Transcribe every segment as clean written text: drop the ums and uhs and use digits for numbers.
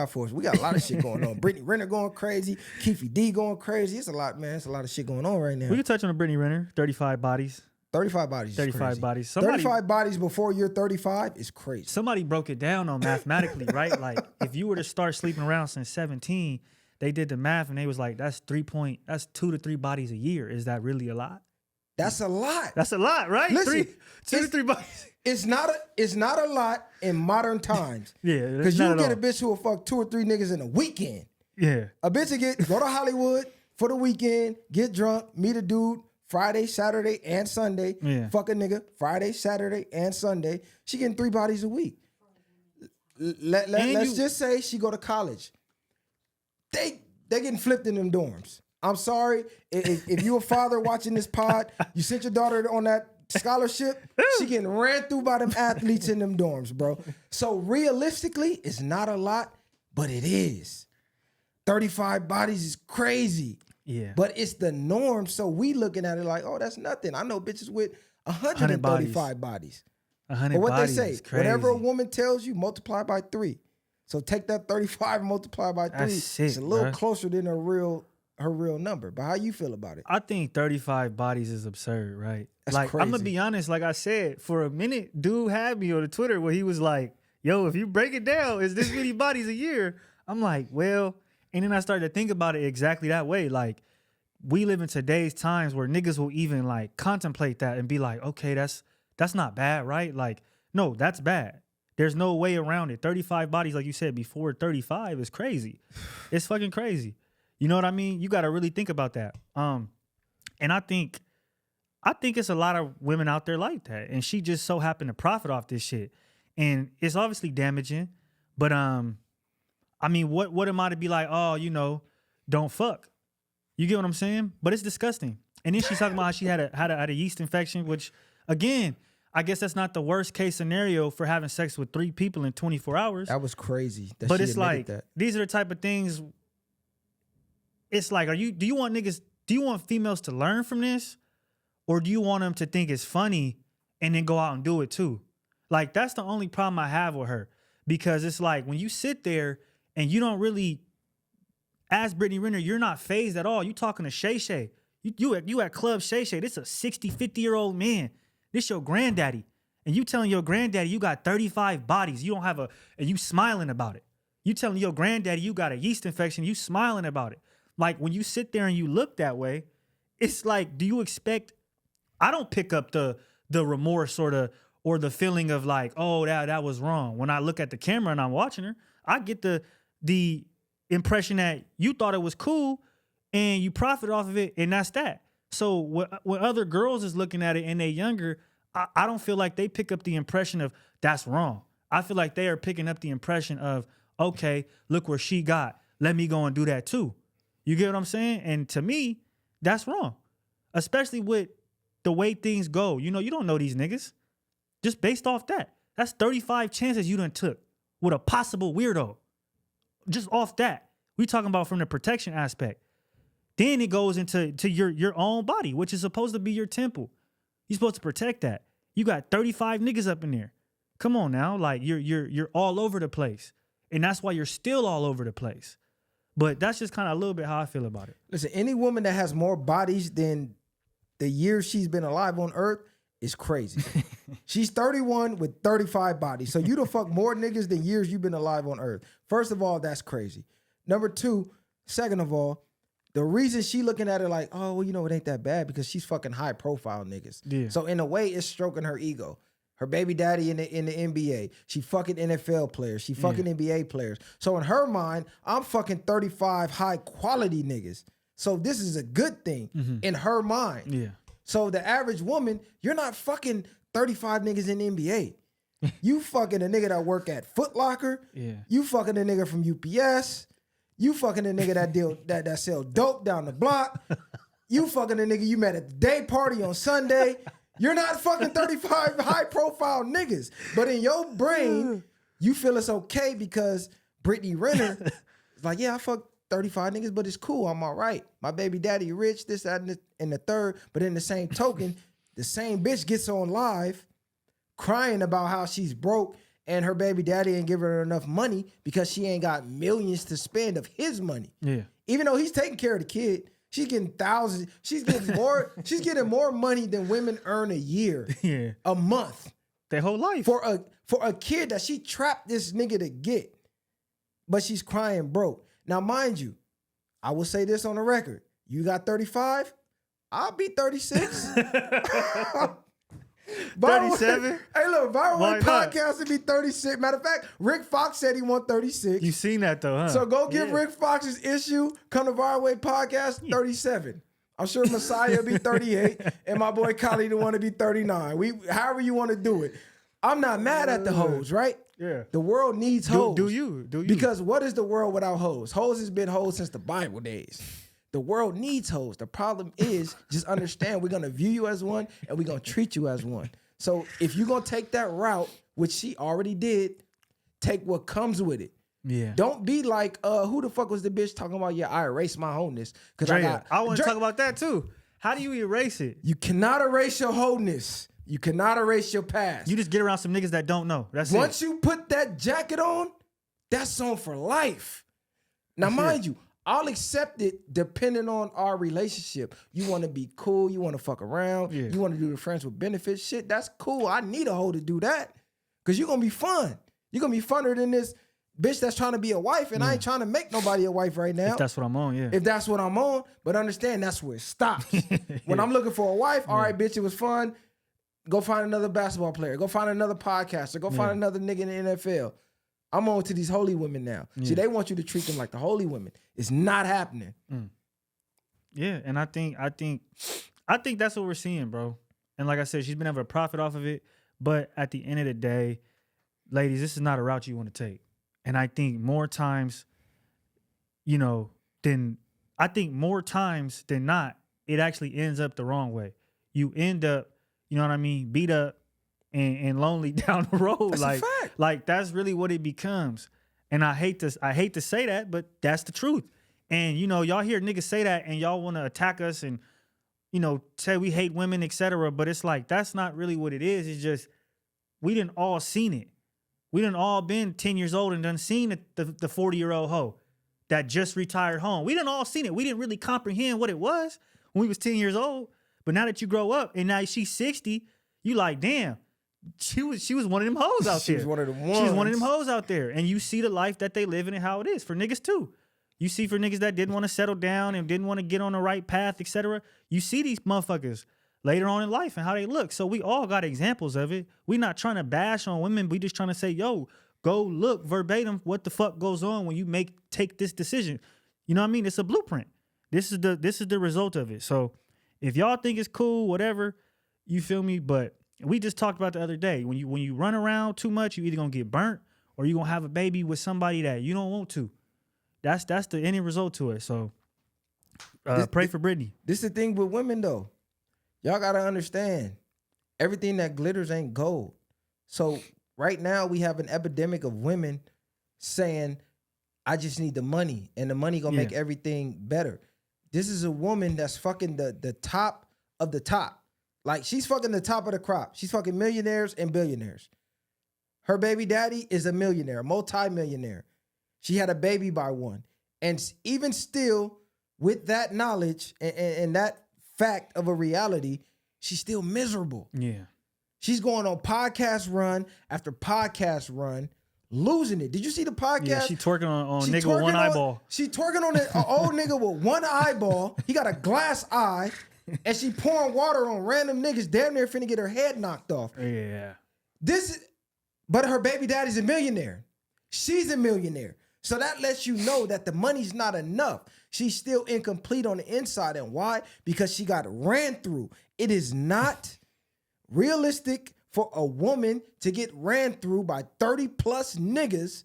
For us. We got a lot of shit going on. Brittany Renner going crazy. Keefy D going crazy. It's a lot, man. It's a lot of shit going on right now. We can touch on the Brittany Renner. 35 bodies. 35 bodies is 35 crazy. bodies. 35 bodies before you're 35 is crazy. Somebody broke it down on mathematically, right? Like, if you were to start sleeping around since 17, they did the math and they was like, that's 2 to 3 bodies a year. Is that really a lot? That's a lot. That's a lot, right? Listen, 2 to 3 bodies. It's not a lot in modern times. Yeah, because you get a bitch who will fuck 2 or 3 niggas in a weekend. Yeah, a bitch will go to Hollywood for the weekend, get drunk, meet a dude Friday, Saturday, and Sunday. Yeah. Fuck a nigga Friday, Saturday, and Sunday. She getting 3 bodies a week. Let's just say she go to college. They getting flipped in them dorms. I'm sorry if you a father watching this pod, you sent your daughter on that scholarship, she getting ran through by them athletes in them dorms, bro. So realistically, it's not a lot, but it is. 35 bodies is crazy. Yeah. But it's the norm, so we looking at it like, oh, that's nothing. I know bitches with 135 bodies. 100 but what bodies they say, is crazy. whatever a woman tells you, multiply by 3. So take that 35 and multiply by 3. Sick, it's a little closer than her real number. But how you feel about it? I think 35 bodies is absurd, right? That's like, crazy. I'm going to be honest, like I said, for a minute, dude had me on the Twitter where he was like, yo, if you break it down, is this many bodies a year? I'm like, well, and then I started to think about it exactly that way. Like, we live in today's times where niggas will even like contemplate that and be like, okay, that's not bad, right? Like, no, that's bad. There's no way around it. 35 bodies, like you said, before 35 is crazy. It's fucking crazy. You know what I mean? You got to really think about that. And I think it's a lot of women out there like that. And she just so happened to profit off this shit. And it's obviously damaging. But I mean, what am I to be like, oh, you know, don't fuck. You get what I'm saying? But it's disgusting. And then she's talking about how she had a yeast infection, which, again, I guess that's not the worst case scenario for having sex with 3 people in 24 hours. That was crazy. But it's like, these are the type of things. It's like, do you want females to learn from this? Or do you want them to think it's funny and then go out and do it too? Like, that's the only problem I have with her. Because it's like, when you sit there and you don't really, as Brittany Renner, you're not phased at all. You talking to Shay Shay. You at Club Shay Shay. This is a 60, 50-year-old man. This your granddaddy. And you telling your granddaddy you got 35 bodies. You don't have and you smiling about it. You telling your granddaddy you got a yeast infection. You smiling about it. Like, when you sit there and you look that way, it's like, do you expect, I don't pick up the remorse or the feeling of like, oh, that was wrong. When I look at the camera and I'm watching her, I get the impression that you thought it was cool and you profit off of it, and that's that. So when other girls is looking at it and they younger, I don't feel like they pick up the impression of that's wrong. I feel like they are picking up the impression of, okay, look where she got. Let me go and do that too. You get what I'm saying? And to me, that's wrong. Especially with the way things go. You know, you don't know these niggas. Just based off that. That's 35 chances you done took with a possible weirdo. Just off that. We talking about from the protection aspect. Then it goes into your own body, which is supposed to be your temple. You're supposed to protect that. You got 35 niggas up in there. Come on now. Like, you're all over the place. And that's why you're still all over the place. But that's just kind of a little bit how I feel about it. Listen, any woman that has more bodies than the years she's been alive on Earth is crazy. She's 31 with 35 bodies. So you done fuck more niggas than years you've been alive on Earth. First of all, that's crazy. Number 2, second of all, the reason she looking at it like, oh, well, you know, it ain't that bad because she's fucking high profile niggas. Yeah. So in a way, it's stroking her ego. Her baby daddy in the NBA. She fucking NFL players. She fucking NBA players. So in her mind, I'm fucking 35 high quality niggas. So this is a good thing in her mind. Yeah. So the average woman, you're not fucking 35 niggas in the NBA. You fucking a nigga that work at Foot Locker. Yeah. You fucking a nigga from UPS. You fucking a nigga that sell dope down the block. You fucking a nigga you met at the day party on Sunday. You're not fucking 35 high-profile niggas. But in your brain, you feel it's okay because Brittany Renner is like, yeah, I fucked 35 niggas, but it's cool. I'm all right. My baby daddy rich, this, that, and the third. But in the same token, the same bitch gets on live crying about how she's broke and her baby daddy ain't giving her enough money because she ain't got millions to spend of his money. Yeah. Even though he's taking care of the kid, she's getting thousands. She's getting more. She's getting more money than women earn a year, a month, their whole life for a kid that she trapped this nigga to get. But she's crying broke. Now, mind you, I will say this on the record: you got 35, I'll be 36. 37? Hey, look, Viral Why Way not? Podcast would be 36. Matter of fact, Rick Fox said he want 36. You seen that though, huh? So go give Rick Fox's issue. Come to Viral Way Podcast, 37. I'm sure Messiah will be 38, and my boy Khalid will want to be 39. However you want to do it. I'm not mad at the hoes, right? Yeah. The world needs hoes. Do you? Because what is the world without hoes? Hoes has been hoes since the Bible days. The world needs hoes. The problem is, just understand we're going to view you as one and we're going to treat you as one. So if you're going to take that route, which she already did, take what comes with it. Yeah. Don't be like, who the fuck was the bitch talking about, I erased my wholeness. I want to talk about that too. How do you erase it? You cannot erase your wholeness. You cannot erase your past. You just get around some niggas that don't know. That's it. Once you put that jacket on, that's on for life. Now, mind you, I'll accept it depending on our relationship. You want to be cool. You want to fuck around. Yeah. You want to do the friends with benefits shit. That's cool. I need a hoe to do that because you're going to be fun. You're going to be funner than this bitch that's trying to be a wife, and I ain't trying to make nobody a wife right now. If that's what I'm on, yeah. If that's what I'm on, but understand that's where it stops. When I'm looking for a wife, all right, bitch, it was fun. Go find another basketball player. Go find another podcaster. Go find another nigga in the NFL. I'm on to these holy women now. See, they want you to treat them like the holy women. It's not happening. Yeah, and I think that's what we're seeing, bro. And like I said, she's been able to profit off of it. But at the end of the day, ladies, this is not a route you want to take. And I think more times, than not, it actually ends up the wrong way. You end up, you know what I mean, beat up and lonely down the road. That's a fact. Like that's really what it becomes. And I hate to say that, but that's the truth. And y'all hear niggas say that and y'all want to attack us and say we hate women, etc. But it's like that's not really what it is. It's just we done all seen it. We done all been 10 years old and done seen the 40-year-old hoe that just retired home. We done all seen it. We didn't really comprehend what it was when we was 10 years old. But now that you grow up and now she's 60, you like, damn, she was one of them hoes out there. She was one of them ones. She was one of them hoes out there. And you see the life that they living and how it is for niggas too. You see for niggas that didn't want to settle down and didn't want to get on the right path, etc. You see these motherfuckers later on in life and how they look. So we all got examples of it. We not trying to bash on women. We just trying to say, yo, go look verbatim what the fuck goes on when you take this decision. You know what I mean? It's a blueprint. This is the result of it. So if y'all think it's cool, whatever, you feel me? But we just talked about the other day. When you run around too much, you either gonna get burnt or you gonna have a baby with somebody that you don't want to. That's the end result to it. So pray for Brittany. This is the thing with women though. Y'all gotta understand, everything that glitters ain't gold. So right now we have an epidemic of women saying, I just need the money and the money gonna make everything better. This is a woman that's fucking the top of the top. Like she's fucking the top of the crop. She's fucking millionaires and billionaires. Her baby daddy is a millionaire, multi-millionaire. She had a baby by one. And even still, with that knowledge and that fact of a reality, she's still miserable. Yeah. She's going on podcast run after podcast run, losing it. Did you see the podcast? Yeah, she twerking on nigga with one eyeball. She twerking on an old nigga with one eyeball. He got a glass eye. And she pouring water on random niggas damn near finna get her head knocked off. Yeah. But her baby daddy's a millionaire. She's a millionaire. So that lets you know that the money's not enough. She's still incomplete on the inside. And why? Because she got ran through. It is not realistic for a woman to get ran through by 30 plus niggas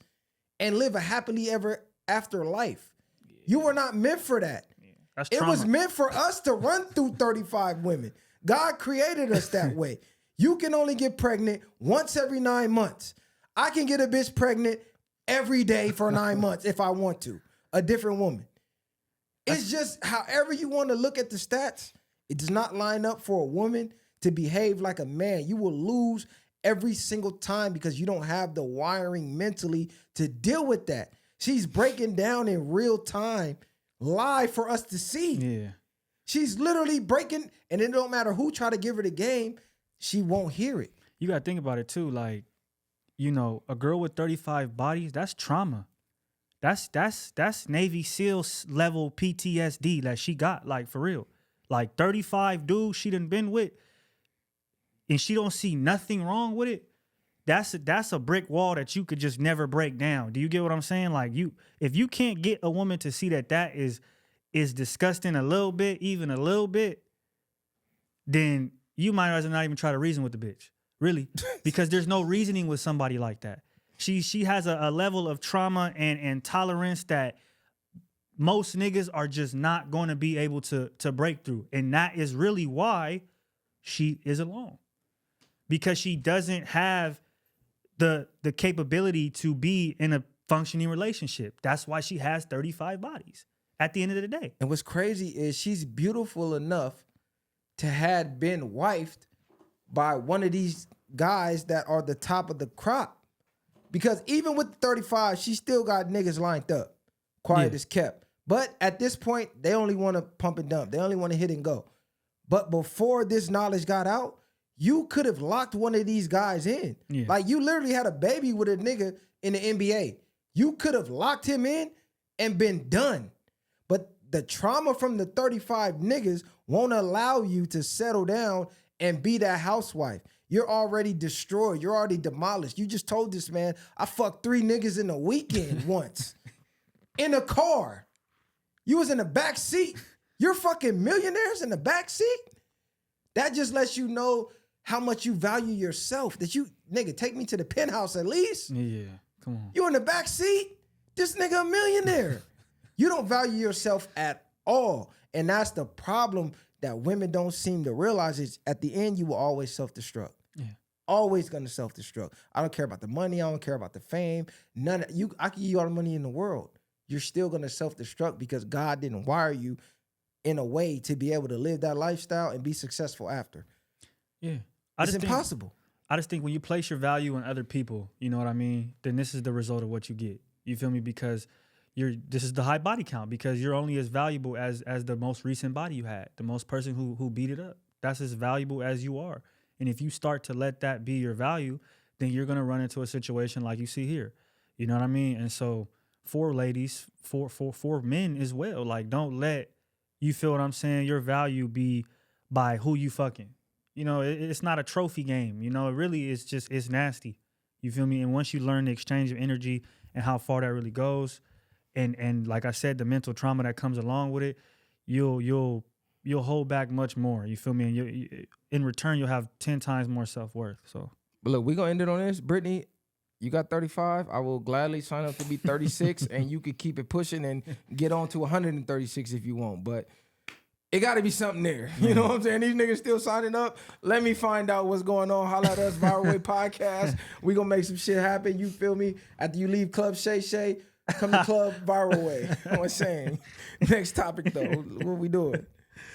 and live a happily ever after life. Yeah. You were not meant for that. Yeah. That's trauma. It was meant for us to run through 35 women. God created us that way. You can only get pregnant once every 9 months. I can get a bitch pregnant every day for 9 months if I want to. A different woman. It's just however you want to look at the stats, it does not line up for a woman to behave like a man. You will lose every single time because you don't have the wiring mentally to deal with that. She's breaking down in real time, live for us to see. Yeah. She's literally breaking, and it don't matter who try to give her the game, she won't hear it. You got to think about it too. Like, you know, a girl with 35 bodies, that's trauma. That's Navy SEALs level PTSD that she got, like, for real. Like 35 dudes she done been with, and she don't see nothing wrong with it. That's a brick wall that you could just never break down. Do you get what I'm saying? Like, if you can't get a woman to see that is disgusting a little bit, even a little bit, then you might as well not even try to reason with the bitch, really, because there's no reasoning with somebody like that. She has a level of trauma and tolerance that most niggas are just not going to be able to break through, and that is really why she is alone, because she doesn't have the capability to be in a functioning relationship. That's why she has 35 bodies at the end of the day. And what's crazy is she's beautiful enough to have been wifed by one of these guys that are the top of the crop. Because even with the 35, she still got niggas lined up. Quiet as kept. But at this point, they only want to pump and dump. They only want to hit and go. But before this knowledge got out, you could have locked one of these guys in. Yeah. Like, you literally had a baby with a nigga in the NBA. You could have locked him in and been done. But the trauma from the 35 niggas won't allow you to settle down and be that housewife. You're already destroyed. You're already demolished. You just told this man, I fucked 3 niggas in a weekend once. In a car. You was in the back seat. You're fucking millionaires in the back seat? That just lets you know how much you value yourself. That you, nigga, take me to the penthouse at least. Yeah, come on. You in the back seat? This nigga a millionaire. You don't value yourself at all. And that's the problem that women don't seem to realize is at the end, you will always self-destruct. Yeah. Always gonna self-destruct. I don't care about the money. I don't care about the fame. None of you. I can give you all the money in the world. You're still gonna self-destruct because God didn't wire you in a way to be able to live that lifestyle and be successful after. Yeah. It's impossible. I just think when you place your value in other people, you know what I mean? Then this is the result of what you get. You feel me? Because this is the high body count, because you're only as valuable as the most recent body you had, the most person who beat it up. That's as valuable as you are. And if you start to let that be your value, then you're going to run into a situation like you see here. You know what I mean? And so for ladies, for men as well, like, don't let, you feel what I'm saying, your value be by who you fucking. You know, it's not a trophy game. You know, it really is just, it's nasty. You feel me? And once you learn the exchange of energy and how far that really goes, and like I said, the mental trauma that comes along with it, you'll hold back much more. You feel me? And you, in return, you'll have 10 times more self-worth. So, but look, we're gonna end it on this. Brittany, you got 35. I will gladly sign up to be 36, and you could keep it pushing and get on to 136 if you want. But it got to be something there. You know what I'm saying? These niggas still signing up. Let me find out what's going on. Holla at us, Viral Way Podcast. We gonna make some shit happen. You feel me? After you leave Club Shay Shay, come to Club Viral Way. You know what I'm saying? Next topic though. What we doing?